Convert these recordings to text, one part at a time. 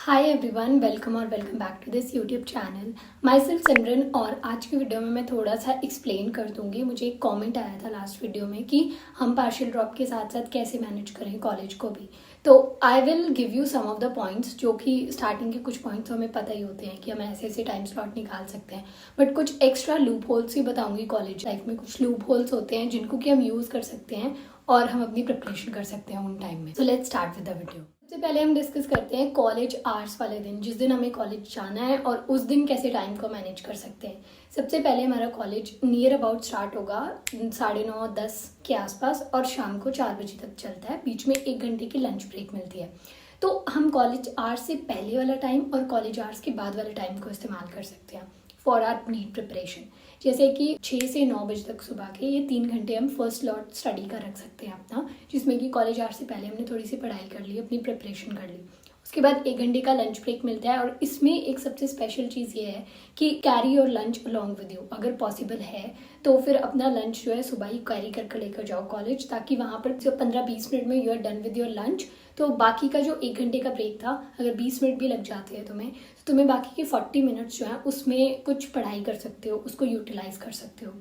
हाय everyone, welcome और welcome back to this YouTube channel. माई सेल्फ सिमरन। और आज की वीडियो में मैं थोड़ा सा एक्सप्लेन कर दूंगी। मुझे एक कमेंट आया था लास्ट वीडियो में कि हम पार्शियल ड्रॉप के साथ साथ कैसे मैनेज करें कॉलेज को भी। तो I will give you some of the points, जो कि स्टार्टिंग के कुछ पॉइंट्स हमें पता ही होते हैं कि हम ऐसे ऐसे टाइम स्लॉट निकाल सकते हैं, बट कुछ एक्स्ट्रा लूप होल्स ही बताऊंगी। कॉलेज लाइफ में कुछ लूप होल्स होते हैं जिनको कि हम यूज़ कर सकते हैं और हम अपनी प्रिपरेशन कर सकते हैं उन टाइम में। So let's start with the video. सबसे पहले हम डिस्कस करते हैं कॉलेज आवर्स वाले दिन, जिस दिन हमें कॉलेज जाना है और उस दिन कैसे टाइम को मैनेज कर सकते हैं। सबसे पहले हमारा कॉलेज नियर अबाउट स्टार्ट होगा 9:30-10 के आसपास और शाम को 4 बजे तक चलता है। बीच में 1 घंटे की लंच ब्रेक मिलती है। तो हम कॉलेज आवर्स से पहले वाला टाइम और कॉलेज आवर्स के बाद वाले टाइम को इस्तेमाल कर सकते हैं फॉर आर नीट प्रिपरेशन। जैसे कि 6 से 9 बजे तक सुबह के ये 3 घंटे हम फर्स्ट लॉट स्टडी का रख सकते हैं अपना, जिसमें कि कॉलेज आवर्स से पहले हमने थोड़ी सी पढ़ाई कर ली, अपनी प्रिपरेशन कर ली। उसके बाद 1 घंटे का लंच ब्रेक मिलता है और इसमें एक सबसे स्पेशल चीज़ ये है कि carry your lunch along with you. अगर पॉसिबल है तो फिर अपना लंच जो है सुबह ही कैरी करके लेकर जाओ कॉलेज, ताकि वहाँ पर जो 15-20 मिनट में you are done with your lunch. तो बाकी का जो 1 घंटे का ब्रेक था, अगर 20 मिनट भी लग जाते हैं तुम्हें, तो तुम्हें बाकी के 40 मिनट्स जो है उसमें कुछ पढ़ाई कर सकते हो, उसको यूटिलाइज कर सकते हो।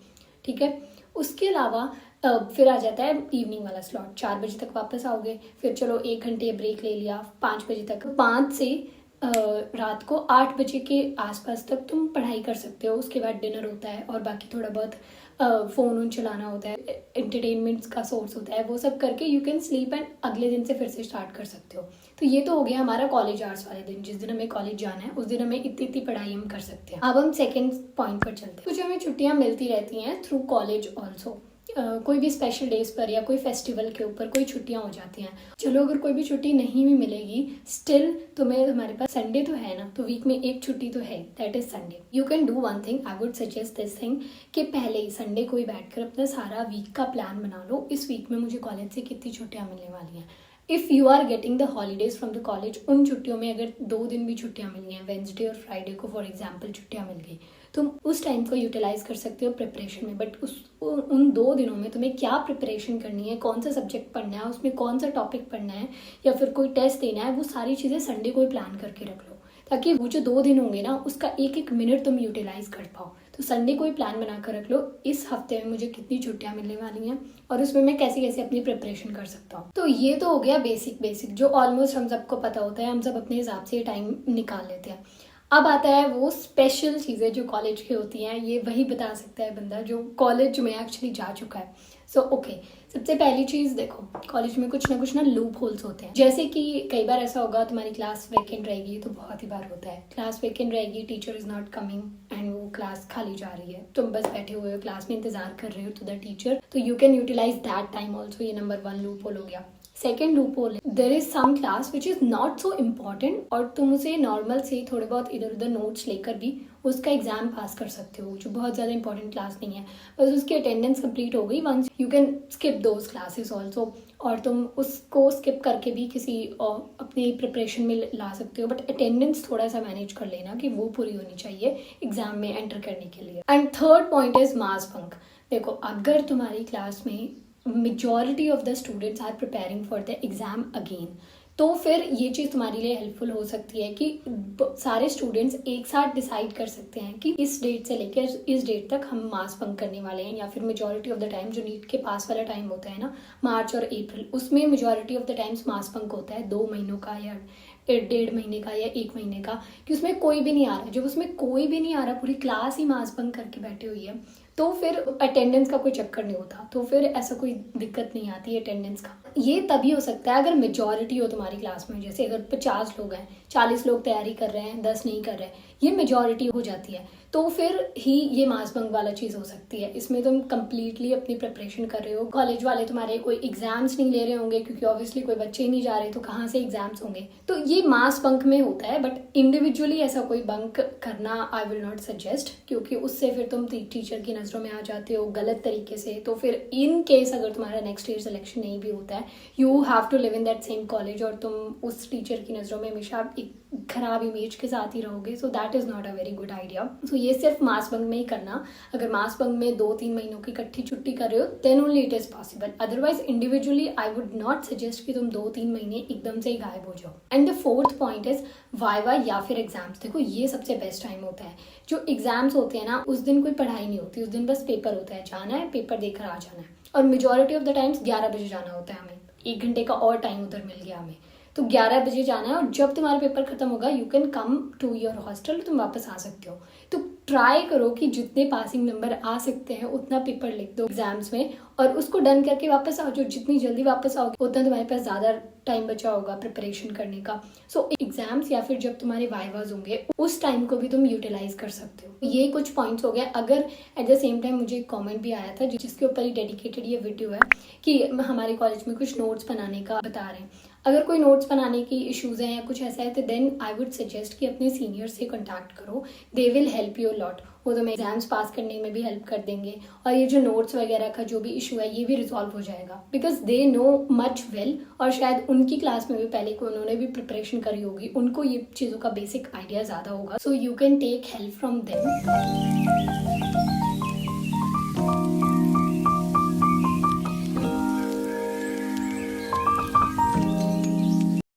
ठीक है। उसके अलावा फिर आ जाता है इवनिंग वाला स्लॉट। 4 बजे तक वापस आओगे, फिर चलो 1 घंटे ब्रेक ले लिया 5 बजे तक। 5 से रात को 8 बजे के आसपास तक तुम पढ़ाई कर सकते हो। उसके बाद डिनर होता है और बाकी थोड़ा बहुत फ़ोन वोन चलाना होता है, एंटरटेनमेंट का सोर्स होता है, वो सब करके यू कैन स्लीप एंड अगले दिन से फिर से स्टार्ट कर सकते हो। तो ये तो हो गया हमारा कॉलेज आवर्स वाले दिन। जिस दिन हमें कॉलेज जाना है उस दिन हमें इतनी इतनी पढ़ाई हम कर सकते हैं। अब हम सेकेंड पॉइंट पर चलते हैं। कुछ हमें छुट्टियां मिलती रहती हैं थ्रू कॉलेज ऑल्सो। कोई भी स्पेशल डेज पर या कोई फेस्टिवल के ऊपर कोई छुट्टियां हो जाती हैं। चलो अगर कोई भी छुट्टी नहीं भी मिलेगी, स्टिल तुम्हें हमारे पास संडे तो है ना, तो वीक में एक छुट्टी तो है, that is Sunday. You can do one thing, I would suggest this thing कि पहले ही संडे को ही बैठकर अपना सारा वीक का प्लान बना लो। इस वीक में मुझे कॉलेज से कितनी छुट्टियां मिलने वाली हैं। If you are getting the holidays from the college, उन छुट्टियों में अगर 2 दिन भी छुट्टियां मिली हैं, वेंसडे और फ्राइडे को फॉर एग्जाम्पल छुट्टियां मिल गई, तुम उस टाइम को यूटिलाइज कर सकते हो प्रिपरेशन में। बट उन 2 दिनों में तुम्हें क्या प्रिपरेशन करनी है, कौन सा सब्जेक्ट पढ़ना है, उसमें कौन सा टॉपिक पढ़ना है या फिर कोई टेस्ट देना है, वो सारी चीज़ें संडे को ही प्लान करके रख लो, ताकि वो जो 2 दिन होंगे ना उसका एक एक मिनट तुम यूटिलाइज कर पाओ। तो संडे को ही प्लान बनाकर रख लो, इस हफ्ते में मुझे कितनी छुट्टियां मिलने वाली हैं और उसमें मैं कैसे कैसे अपनी प्रिपरेशन कर सकता हूँ। तो ये तो हो गया बेसिक जो ऑलमोस्ट हम सबको पता होता है, हम सब अपने हिसाब से टाइम निकाल लेते हैं। अब आता है वो स्पेशल चीज़ें जो कॉलेज की होती हैं। ये वही बता सकता है बंदा जो कॉलेज में एक्चुअली जा चुका है। सो ओके, सबसे पहली चीज़ देखो, कॉलेज में कुछ ना लूप होल्स होते हैं। जैसे कि कई बार ऐसा होगा तुम्हारी क्लास वेकेंट रहेगी, तो बहुत ही बार होता है क्लास वेकेंट रहेगी, teacher is not coming and वो क्लास खाली जा रही है, तुम बस बैठे हुए हो क्लास में इंतजार कर रहे हो टू द टीचर। तो you can utilise that time also. ये नंबर 1 लूप होल हो गया। Second loop hole, there is some class which is not so important और तुम उसे नॉर्मल से थोड़े बहुत इधर उधर नोट्स लेकर भी उसका एग्जाम पास कर सकते हो, जो बहुत ज़्यादा इंपॉर्टेंट क्लास नहीं है, बस उसकी अटेंडेंस कंप्लीट हो गई once, you can skip those classes also. और तुम उसको स्किप करके भी किसी अपनी प्रिपरेशन में ला सकते हो, बट अटेंडेंस थोड़ा सा मैनेज कर लेना कि वो पूरी होनी चाहिए एग्जाम में एंटर करने के लिए। And third point is mass bunk. देखो, अगर तुम्हारी क्लास में majority of the students are preparing for the exam again, तो फिर ये चीज़ तुम्हारे लिए हेल्पफुल हो सकती है कि सारे स्टूडेंट्स एक साथ डिसाइड कर सकते हैं कि इस डेट से लेकर इस डेट तक हम मास बंक करने वाले हैं। या फिर मेजॉरिटी ऑफ द टाइम जो नीट के पास वाला टाइम होता है ना, मार्च और अप्रैल, उसमें majority of the times mass bunk होता है 2 महीनों का या 1.5 महीने का या 1 महीने का, कि उसमें कोई भी नहीं आ रहा। जब उसमें कोई भी नहीं आ रहा, पूरी क्लास ही मास बंक करके बैठी हुई है, तो फिर अटेंडेंस का कोई चक्कर नहीं होता, तो फिर ऐसा कोई दिक्कत नहीं आती अटेंडेंस का। ये तभी हो सकता है अगर मेजॉरिटी हो तुम्हारी क्लास में। जैसे अगर 50 लोग हैं, 40 लोग तैयारी कर रहे हैं, 10 नहीं कर रहे हैं, ये मेजॉरिटी हो जाती है, तो फिर ही ये मास बंक वाला चीज़ हो सकती है। इसमें तुम कंप्लीटली अपनी प्रिपरेशन कर रहे हो। कॉलेज वाले तुम्हारे कोई एग्जाम्स नहीं ले रहे होंगे, क्योंकि ऑब्वियसली कोई बच्चे ही नहीं जा रहे, तो कहाँ से एग्जाम्स होंगे। तो ये मास बंक में होता है, बट इंडिविजुअली ऐसा कोई बंक करना आई विल नॉट सजेस्ट, क्योंकि उससे फिर तुम टीचर की नज़रों में आ जाते हो गलत तरीके से। तो फिर इन केस अगर तुम्हारा नेक्स्ट ईयर सिलेक्शन नहीं भी होता है, you have to live in that same college और तुम उस टीचर की नज़रों में हमेशा एक खराब इमेज के साथ ही रहोगे, so that is not a very good idea. सो ये सिर्फ मास बंक में ही करना। अगर मास बंक में 2-3 महीनों की इकट्ठी छुट्टी कर रहे हो then only it is possible. Otherwise individually I would not suggest कि तुम 2-3 महीने एकदम से ही गायब हो जाओ। And the fourth point is viva या फिर एग्जाम्स। देखो ये सबसे बेस्ट टाइम होता है। जो एग्जाम्स होते हैं ना, उस दिन कोई पढ़ाई नहीं होती, उस दिन बस पेपर होता है, जाना है पेपर देकर आ जाना है। और मेजोरिटी ऑफ द टाइम्स 11 बजे जाना होता है हमें, 1 घंटे का और टाइम उधर मिल गया हमें। तो 11 बजे जाना है और जब तुम्हारा पेपर खत्म होगा you can come to your hostel, तुम वापस आ सकते हो। तो ट्राई करो कि जितने पासिंग नंबर आ सकते हैं उतना पेपर लिख दो एग्जाम्स में और उसको डन करके वापस आओ। जो जितनी जल्दी वापस आओगे उतना तुम्हारे पास ज़्यादा टाइम बचा होगा प्रिपरेशन करने का। सो एग्जाम्स या फिर जब तुम्हारे वाइवाज होंगे उस टाइम को भी तुम यूटिलाइज कर सकते हो। ये कुछ पॉइंट्स हो गए। अगर एट द सेम टाइम मुझे एक कमेंट भी आया था जिसके ऊपर ही डेडिकेटेड ये वीडियो है कि हमारे कॉलेज में कुछ नोट्स बनाने का बता रहे हैं। अगर कोई नोट्स बनाने की इश्यूज़ हैं या कुछ ऐसा है तो देन आई वुड सजेस्ट कि अपने सीनियर से कॉन्टैक्ट करो, they will help you lot. वो तुम्हें एग्जाम्स पास करने में भी हेल्प कर देंगे और ये जो नोट्स वगैरह का जो भी इशू है ये भी रिजॉल्व हो जाएगा because they know much well. और शायद उनकी क्लास में भी पहले को उन्होंने भी प्रिपरेशन करी होगी, उनको ये चीज़ों का बेसिक आइडिया ज़्यादा होगा। So you can take help from them.